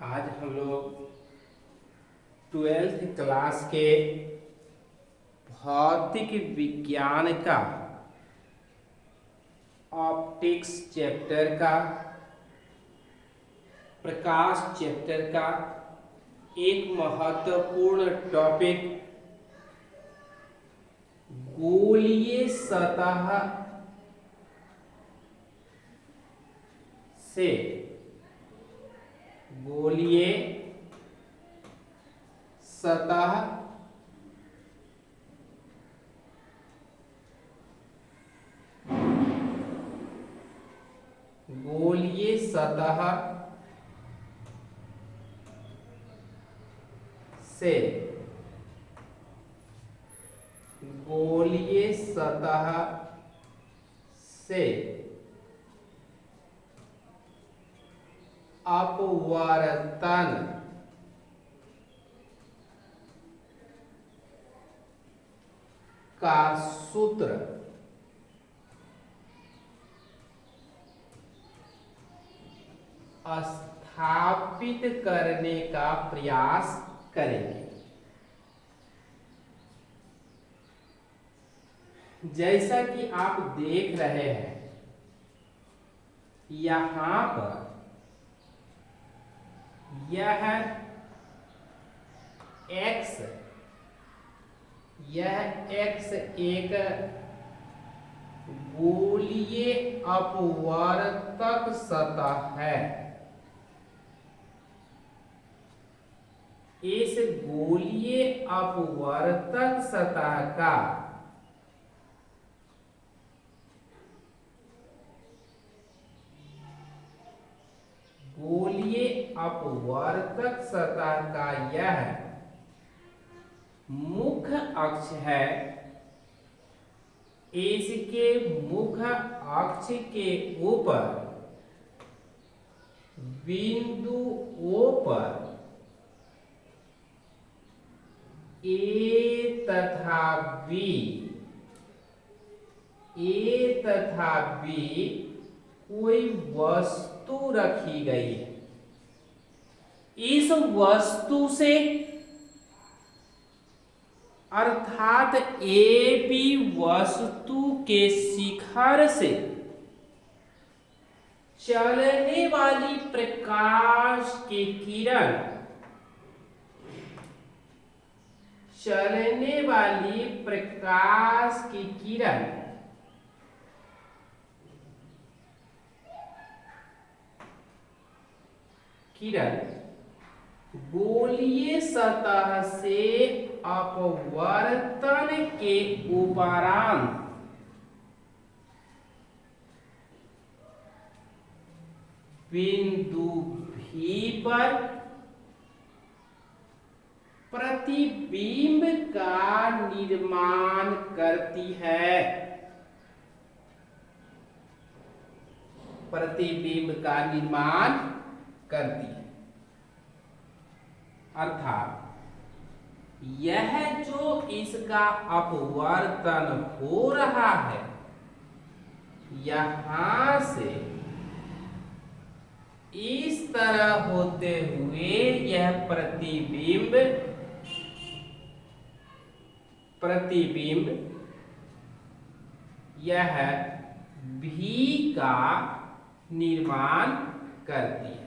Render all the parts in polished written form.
आज हम लोग 12th क्लास के भौतिक विज्ञान का ऑप्टिक्स चैप्टर का प्रकाश चैप्टर का एक महत्वपूर्ण टॉपिक गोलीय सतह से गोलीय सतह गोलीय सतह से गोलीय सतह से अपवर्तन का सूत्र स्थापित करने का प्रयास करेंगे। जैसा कि आप देख रहे हैं यहां पर यह x एक गोलीय अपवर्तक सतह है। इस गोलीय अपवर्तक सतह का गोलीय अपवर्तक सतह का यह मुख्य अक्ष है। इसके मुख्य अक्ष के ऊपर बिंदु O पर A तथा B कोई वस्तु रखी गई है। इस वस्तु से अर्थात AB वस्तु के शिखर से चलने वाली प्रकाश की किरण गोलीय सतह से अपवर्तन के उपरांत बिंदु V पर प्रतिबिंब का निर्माण करती है। अर्थात यह जो इसका अपवर्तन हो रहा है यहां से इस तरह होते हुए यह प्रतिबिंब यह V का निर्माण करती है।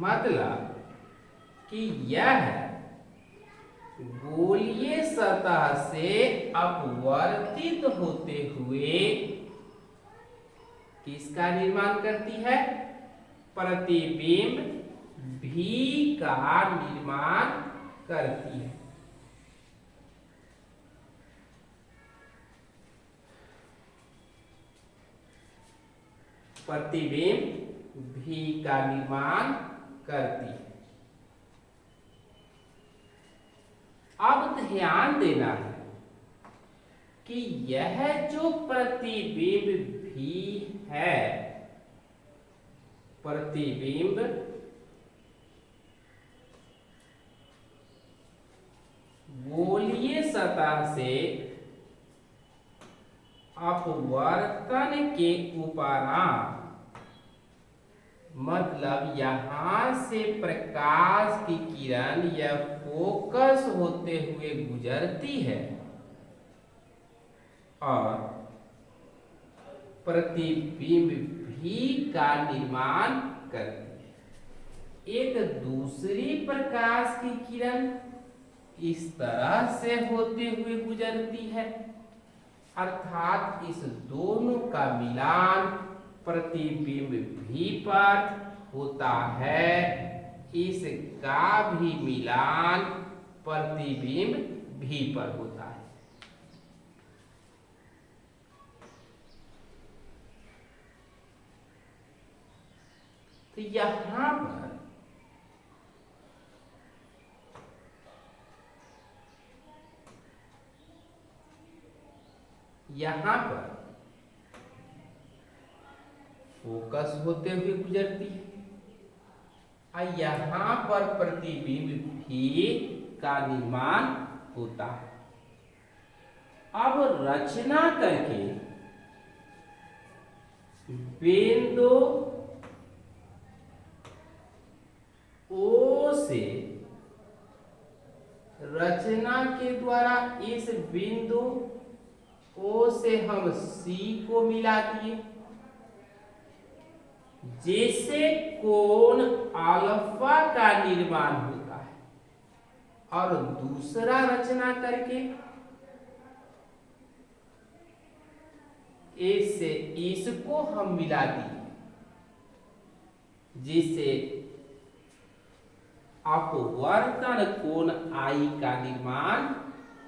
मतलब कि यह गोलीय सतह से अपवर्तित होते हुए किसका निर्माण करती है? प्रतिबिंब V का निर्माण करती है। प्रतिबिंब V का निर्माण करती है। अब ध्यान देना है कि यह जो प्रतिबिंब V है, प्रतिबिंब गोलीय सतह से अपवर्तन के उपरांत मतलब यहाँ से प्रकाश की किरण यह फोकस होते हुए गुजरती है और प्रतिबिंब भी का निर्माण करती है। एक दूसरी प्रकाश की किरण इस तरह से होते हुए गुजरती है, अर्थात इस दोनों का मिलान प्रतिबिंब भी पर होता है, इसका भी मिलान प्रतिबिंब भी पर होता है। तो यहाँ पर फोकस होते हुए गुजरती है और यहाँ पर प्रतिबिंब भी का निर्माण होता है। अब रचना करके बिंदु O से रचना के द्वारा इस बिंदु O से हम C को मिला दिए, जिससे कोण अल्फा का निर्माण होता है, और दूसरा रचना करके इससे इसको हम मिला दिए, जिससे अपवर्तन कोण I का निर्माण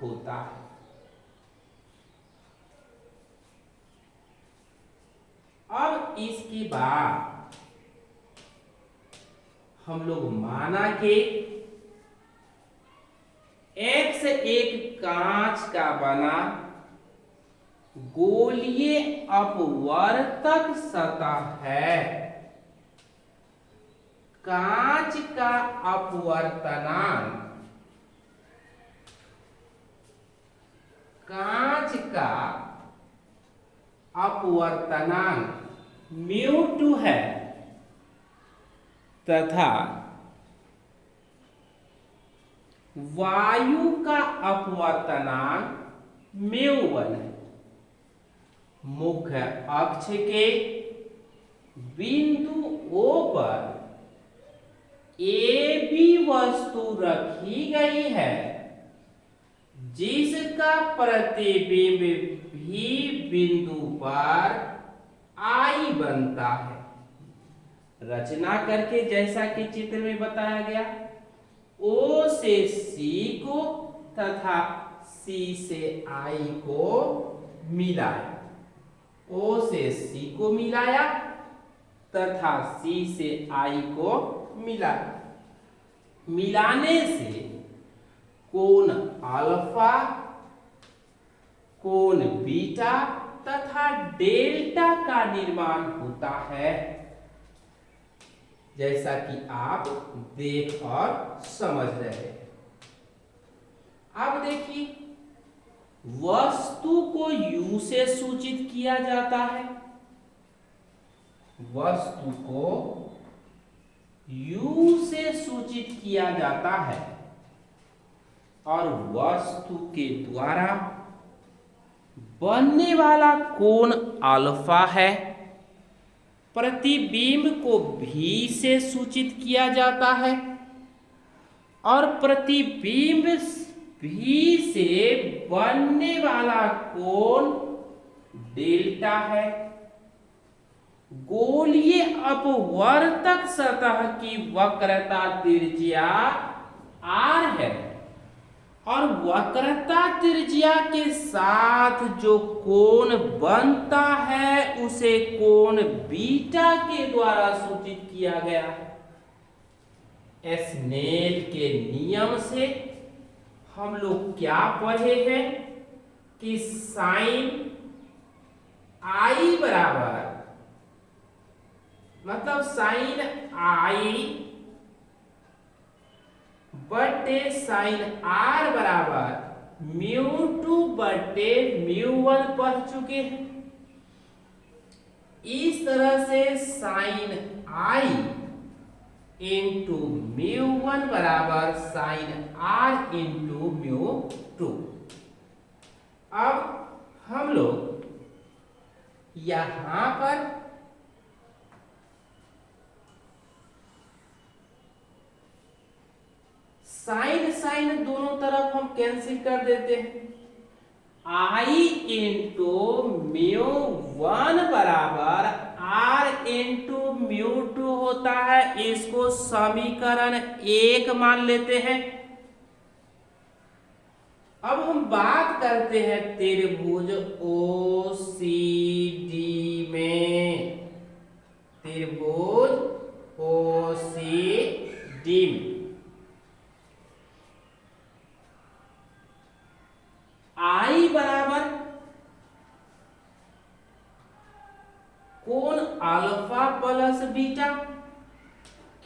होता है। अब इसके बाद हम लोग माना कि X एक कांच का बना गोलीय अपवर्तक सतह है। कांच का अपवर्तनांक μ2 है तथा वायु का अपवर्तनांक μ1 है। मुख्य अक्ष के बिंदु O पर AB वस्तु रखी गई है, जिसका प्रतिबिंब भी बिंदु पर I बनता है। रचना करके जैसा कि चित्र में बताया गया, O से C को तथा C से I को मिलाया, O से C को मिलाया तथा C से I को मिलाया। मिलाने से कोण अल्फा, कोण बीटा तथा डेल्टा का निर्माण होता है, जैसा कि आप देख और समझ रहे हैं। अब देखिए, वस्तु को U से सूचित किया जाता है, वस्तु को U से सूचित किया जाता है और वस्तु के द्वारा बनने वाला कोण अल्फा है। प्रतिबिंब को भी से सूचित किया जाता है और प्रतिबिंब भी से बनने वाला कोण डेल्टा है। गोलीय अपवर्तक सतह की वक्रता त्रिज्या r है और वक्रता त्रिज्या के साथ जो कोण बनता है उसे कोण बीटा के द्वारा सूचित किया गया है। स्नेल के नियम से हम लोग क्या पढ़े हैं कि साइन I बराबर, मतलब साइन I बटे साइन R बराबर μ2 बटे μ1 पढ़ चुके हैं। इस तरह से sine i into mu one बराबर sine r into mu two. अब हम लोग यहां पर साइन साइन दोनों तरफ हम कैंसिल कर देते हैं। आई इंटू म्यू वन बराबर आर इंटू म्यू टू होता है। इसको समीकरण एक मान लेते हैं। अब हम बात करते हैं त्रिभुज ओ सी डी में। त्रिभुज ओ सी डी में आई बराबर कोण अल्फा प्लस बीटा,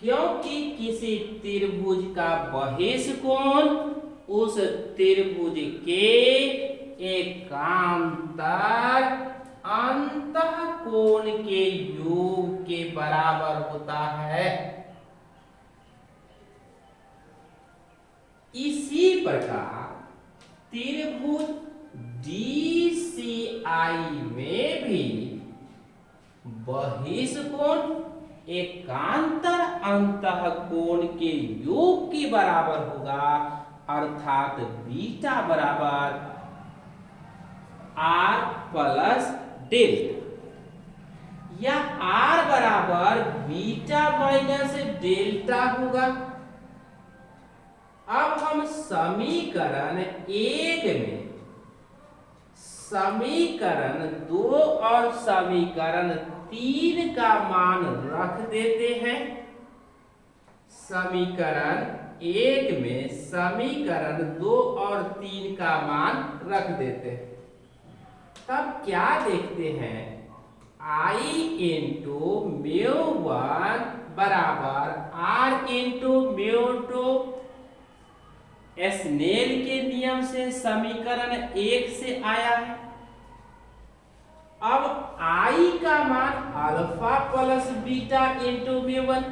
क्योंकि किसी त्रिभुज का बहिष्ठ कोण उस त्रिभुज के एकांतर अंतः कोण के योग के बराबर होता है। इसी प्रकार त्रिभुज DCI में भी बहिष्ठ कोण एकांतर अंतः कोण के योग के बराबर होगा, अर्थात बीटा बराबर आर प्लस डेल्टा या आर बराबर बीटा माइनस डेल्टा होगा। अब हम समीकरण एक में समीकरण दो और समीकरण तीन का मान रख देते हैं। समीकरण एक में समीकरण दो और तीन का मान रख देते हैं। तब क्या देखते हैं, आई इंटू म्यू वन बराबर r into mu two. Snell के नियम से समीकरण एक से आया है। अब आई का मान alpha plus beta into mu one,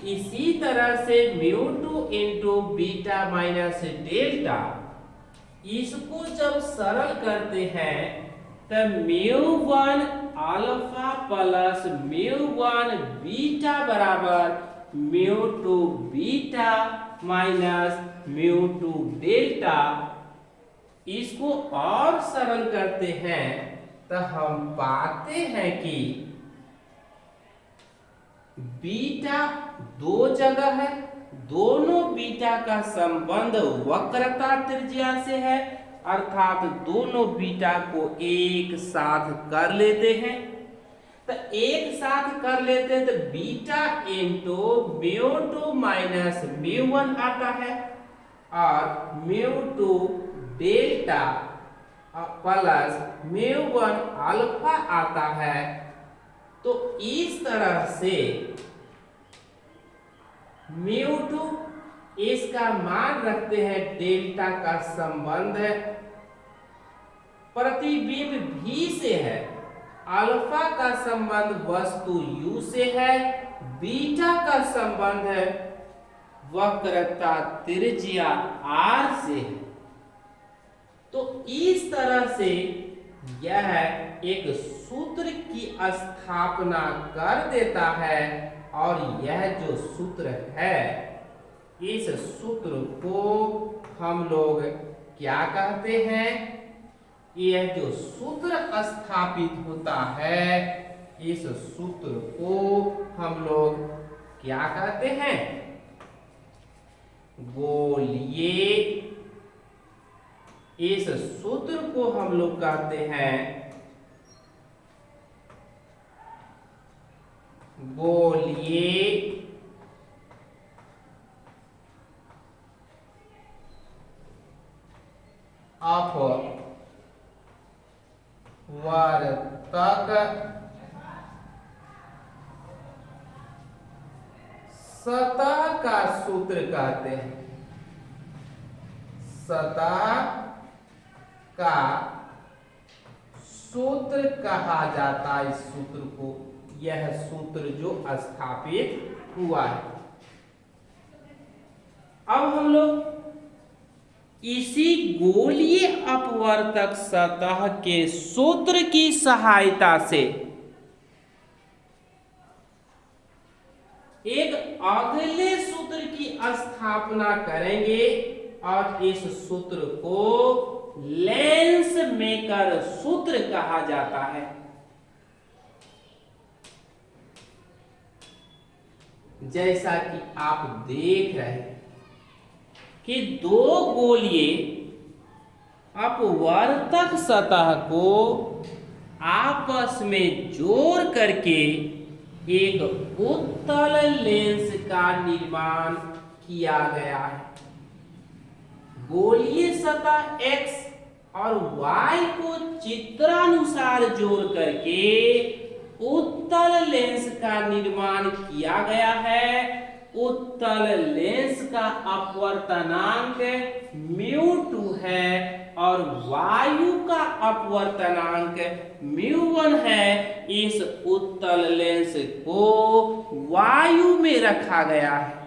इसी तरह से mu two into beta minus delta. इसको जब सरल करते हैं तो mu one alpha plus mu one beta बराबर mu two beta minus mu two delta. इसको और सरल करते हैं तो हम पाते हैं कि बीटा दो जगह है, दोनों बीटा का संबंध वक्रता त्रिज्या से है, अर्थात दोनों बीटा को एक साथ कर लेते हैं। तो एक साथ कर लेते हैं तो beta into mu to minus mu one आता है और mu two delta plus mu one alpha आता है। तो इस तरह से म्यू टू इसका मान रखते हैं, डेल्टा का संबंध है, प्रतिबिंब भी से है, अल्फा का संबंध वस्तु u से है, बीटा का संबंध है वक्रता त्रिज्या r से है। तो इस तरह से यह एक सूत्र की स्थापना कर देता है और यह जो सूत्र है, इस सूत्र को हम लोग क्या कहते हैं, यह जो सूत्र स्थापित होता है, इस सूत्र को हम लोग क्या कहते हैं, गोलीय। इस सूत्र को हम लोग कहते हैं गोलीय अपवर्तक सतह का सूत्र कहते हैं। सतह का सूत्र कहा जाता है। इस सूत्र को, यह सूत्र जो स्थापित हुआ है। अब हम लोग इसी गोलीय अपवर्तक सतह के सूत्र की सहायता से एक अगले सूत्र की स्थापना करेंगे और इस सूत्र को लेंस मेकर सूत्र कहा जाता है। जैसा कि आप देख रहे हैं कि दो गोलीय अपवर्तक सतह को आपस में जोड़ करके एक उत्तल लेंस का निर्माण किया गया है। गोलीय सतह x और y को चित्रानुसार जोड़ करके उत्तल लेंस का निर्माण किया गया है। उत्तल लेंस का अपवर्तनांक μ2 है और वायु का अपवर्तनांक μ1 है। इस उत्तल लेंस को वायु में रखा गया है।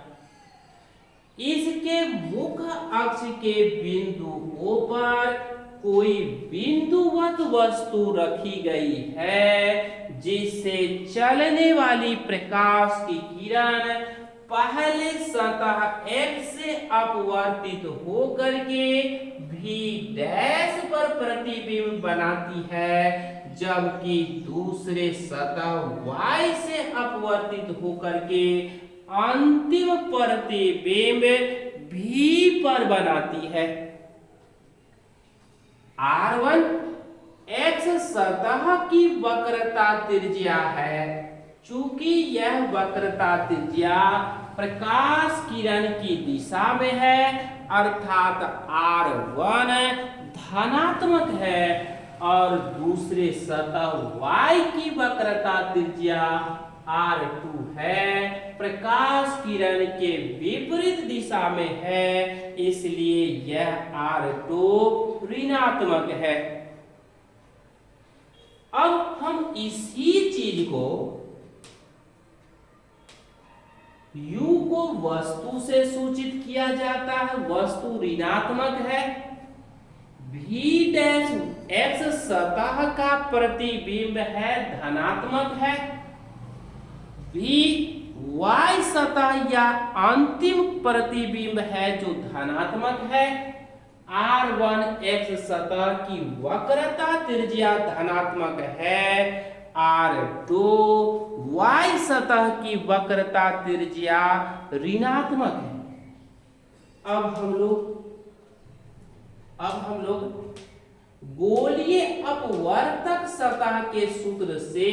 इसके मुख्य अक्ष के बिंदुओं पर कोई बिंदुवत वस्तु रखी गई है, जिससे चलने वाली प्रकाश की किरण पहले सतह x से अपवर्तित होकर के भी डैश पर प्रतिबिंब बनाती है, जबकि दूसरे सतह y से अपवर्तित होकर के अंतिम प्रतिबिंब भी पर बनाती है। R1 x सतह की वक्रता त्रिज्या है। चूंकि यह वक्रता त्रिज्या प्रकाश किरण की दिशा में है, अर्थात R1 धनात्मक है और दूसरे सतह y की वक्रता त्रिज्या R2 है, प्रकाश किरण के विपरीत दिशा में है, इसलिए यह R2 ऋणात्मक है। अब हम इसी चीज को U को वस्तु से सूचित किया जाता है, वस्तु ऋणात्मक है। V डैश x सतह का प्रतिबिंब है, धनात्मक है। V y सतह या अंतिम प्रतिबिंब है जो धनात्मक है। R1 x सतह की वक्रता त्रिज्या धनात्मक है। R2 y सतह की वक्रता त्रिज्या ऋणात्मक है। अब हम लोग गोलीय अपवर्तक सतह के सूत्र से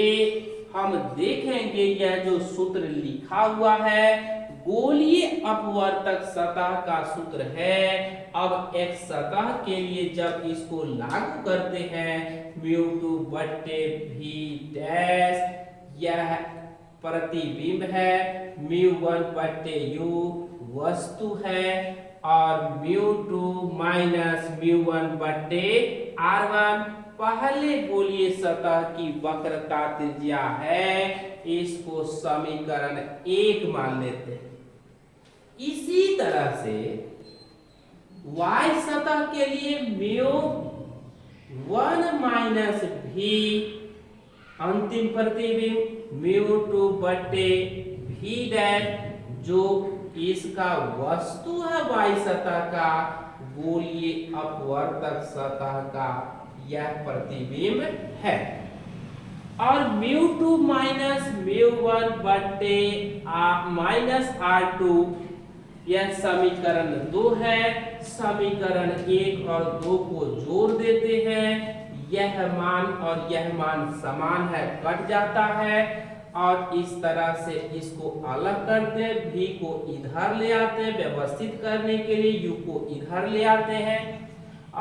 हम देखेंगे, यह जो सूत्र लिखा हुआ है गोलीय अपवर्तक सतह का सूत्र है। अब एक सतह के लिए जब इसको लागू करते हैं μ2 बट्टे v डैश यह प्रतिबिंब है, μ1 बट्टे u वस्तु है और μ2 माइनस μ1 बट्टे R1 पहले गोलीय सतह की वक्रता त्रिज्या है। इसको समीकरण 1 मान लेते हैं। इसी तरह से y सतह के लिए μ1 माइनस v अंतिम प्रतिबिंब μ2 बट्टे v डैश जो इसका वस्तु है y सतह का, गोलीय अपवर्तक सतह का यह प्रतिबिंब है। और μ2 माइनस μ1 बट्टे माइनस R2 यह समीकरण 2 है। समीकरण 1 और 2 को जोड़ देते हैं, यह मान और यह मान समान है, कट जाता है और इस तरह से इसको अलग करते हैं। v को इधर ले आते हैं, व्यवस्थित करने के लिए u को इधर ले आते हैं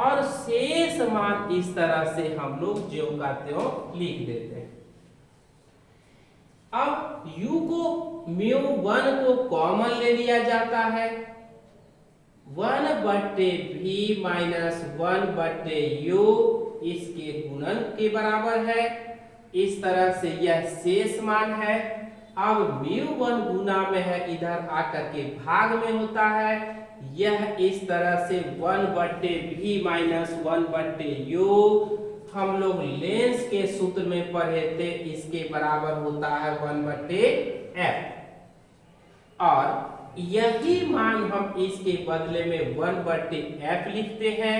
और शेष मान इस तरह से हम लोग ज्यों का त्यों लिख देते हैं। अब u को μ1 को कॉमन ले लिया जाता है, 1 बट्टे v माइनस 1 बट्टे u इसके गुणन के बराबर है। इस तरह से यह शेष मान है। अब μ1 गुना में है, इधर आकर के भाग में होता है। यह इस तरह से 1/v माइनस 1/u हम लोग लेंस के सूत्र में पढ़े थे, इसके बराबर होता है 1/f। और यही मान हम इसके बदले में 1/f लिखते हैं।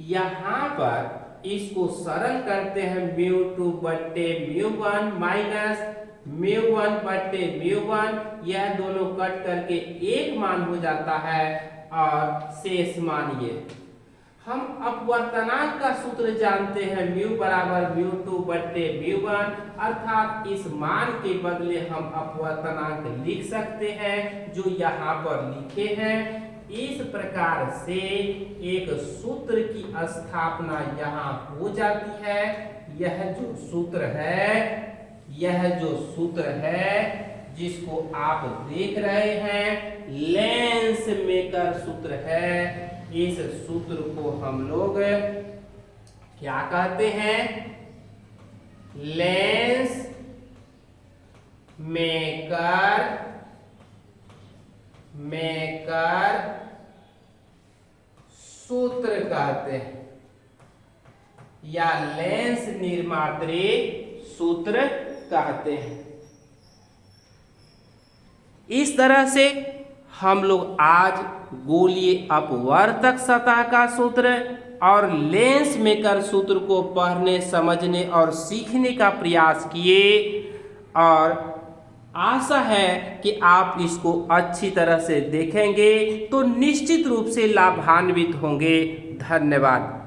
यहाँ पर इसको सरल करते हैं, μ2/μ1 माइनस μ1/μ1, यह दोनों कट करके एक मान हो जाता है और शेष मान ये। हम अपवर्तनांक का सूत्र जानते हैं, μ बराबर μ2/μ1, अर्थात इस मान के बदले हम अपवर्तनांक लिख सकते हैं जो यहाँ पर लिखे हैं। इस प्रकार से एक सूत्र की स्थापना यहाँ हो जाती है। यह जो सूत्र है जिसको आप देख रहे हैं, लेंस मेकर सूत्र है। इस सूत्र को हम लोग क्या कहते हैं? लेंस मेकर सूत्र कहते हैं, या लेंस निर्मात्री सूत्र कहते हैं। इस तरह से हम लोग आज गोलीय अपवर्तक सतह का सूत्र और लेंस मेकर सूत्र को पढ़ने, समझने और सीखने का प्रयास किए, और आशा है कि आप इसको अच्छी तरह से देखेंगे तो निश्चित रूप से लाभान्वित होंगे। धन्यवाद।